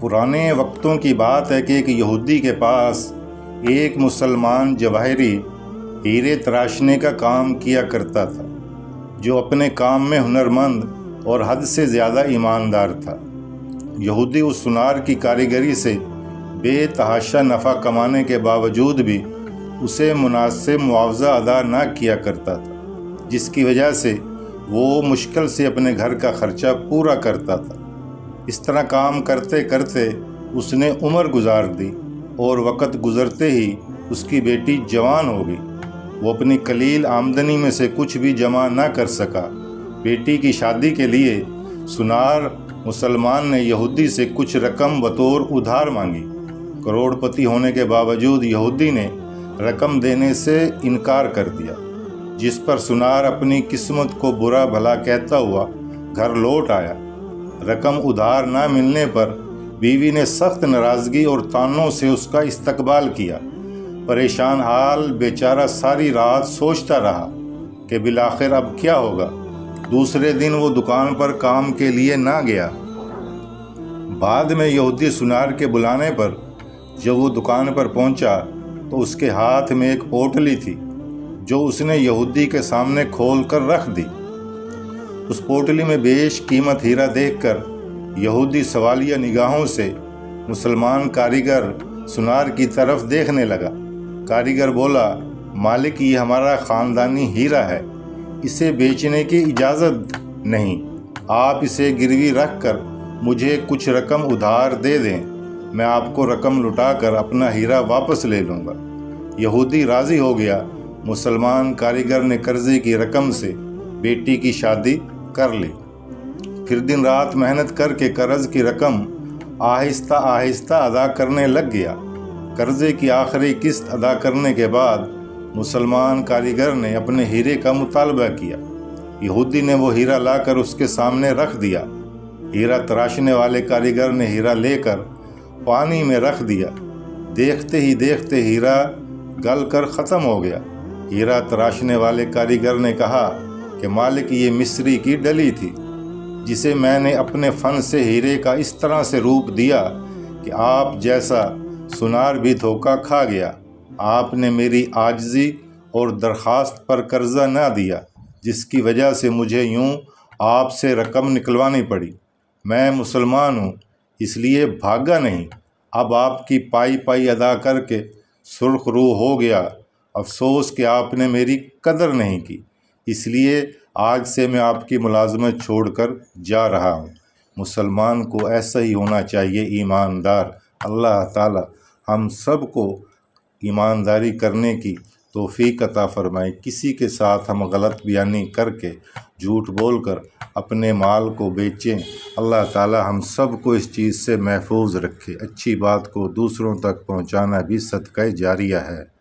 پرانے وقتوں کی بات ہے کہ ایک یہودی کے پاس ایک مسلمان جواہری ہیرے تراشنے کا کام کیا کرتا تھا، جو اپنے کام میں ہنرمند اور حد سے زیادہ ایماندار تھا۔ یہودی اس سونار کی کاریگری سے بے تحاشا نفع کمانے کے باوجود بھی اسے مناسب معاوضہ ادا نہ کیا کرتا تھا، جس کی وجہ سے وہ مشکل سے اپنے گھر کا خرچہ پورا کرتا تھا۔ اس طرح کام کرتے کرتے اس نے عمر گزار دی اور وقت گزرتے ہی اس کی بیٹی جوان ہو گئی۔ وہ اپنی قلیل آمدنی میں سے کچھ بھی جمع نہ کر سکا۔ بیٹی کی شادی کے لیے سونار مسلمان نے یہودی سے کچھ رقم بطور ادھار مانگی۔ کروڑ پتی ہونے کے باوجود یہودی نے رقم دینے سے انکار کر دیا، جس پر سونار اپنی قسمت کو برا بھلا کہتا ہوا گھر لوٹ آیا۔ رقم ادھار نہ ملنے پر بیوی نے سخت ناراضگی اور طعنوں سے اس کا استقبال کیا۔ پریشان حال بیچارہ ساری رات سوچتا رہا کہ بالآخر اب کیا ہوگا۔ دوسرے دن وہ دکان پر کام کے لیے نہ گیا۔ بعد میں یہودی سونار کے بلانے پر جب وہ دکان پر پہنچا تو اس کے ہاتھ میں ایک پوٹلی تھی، جو اس نے یہودی کے سامنے کھول کر رکھ دی۔ اس پوٹلی میں بیش قیمت ہیرا دیکھ کر یہودی سوالیہ نگاہوں سے مسلمان کاریگر سونار کی طرف دیکھنے لگا۔ کاریگر بولا، مالک یہ ہمارا خاندانی ہیرا ہے، اسے بیچنے کی اجازت نہیں۔ آپ اسے گروی رکھ کر مجھے کچھ رقم ادھار دے دیں، میں آپ کو رقم لوٹا کر اپنا ہیرا واپس لے لوں گا۔ یہودی راضی ہو گیا۔ مسلمان کاریگر نے قرضے کی رقم سے بیٹی کی شادی کر لی۔ پھر دن رات محنت کر کے قرض کی رقم آہستہ آہستہ ادا کرنے لگ گیا۔ قرضے کی آخری قسط ادا کرنے کے بعد مسلمان کاریگر نے اپنے ہیرے کا مطالبہ کیا۔ یہودی نے وہ ہیرا لا کر اس کے سامنے رکھ دیا۔ ہیرا تراشنے والے کاریگر نے ہیرا لے کر پانی میں رکھ دیا۔ دیکھتے ہی دیکھتے ہیرا گل کر ختم ہو گیا۔ ہیرا تراشنے والے کاریگر نے کہا کہ مالک یہ مصری کی ڈلی تھی، جسے میں نے اپنے فن سے ہیرے کا اس طرح سے روپ دیا کہ آپ جیسا سونار بھی دھوکہ کھا گیا۔ آپ نے میری عاجزی اور درخواست پر قرضہ نہ دیا، جس کی وجہ سے مجھے یوں آپ سے رقم نکلوانی پڑی۔ میں مسلمان ہوں، اس لیے بھاگا نہیں۔ اب آپ کی پائی پائی ادا کر کے سرخ روح ہو گیا۔ افسوس کہ آپ نے میری قدر نہیں کی، اس لیے آج سے میں آپ کی ملازمت چھوڑ کر جا رہا ہوں۔ مسلمان کو ایسا ہی ہونا چاہیے، ایماندار۔ اللہ تعالی ہم سب کو ایمانداری کرنے کی توفیق عطا فرمائے۔ کسی کے ساتھ ہم غلط بیانی کر کے جھوٹ بول کر اپنے مال کو بیچیں، اللہ تعالی ہم سب کو اس چیز سے محفوظ رکھے۔ اچھی بات کو دوسروں تک پہنچانا بھی صدقہ جاریہ ہے۔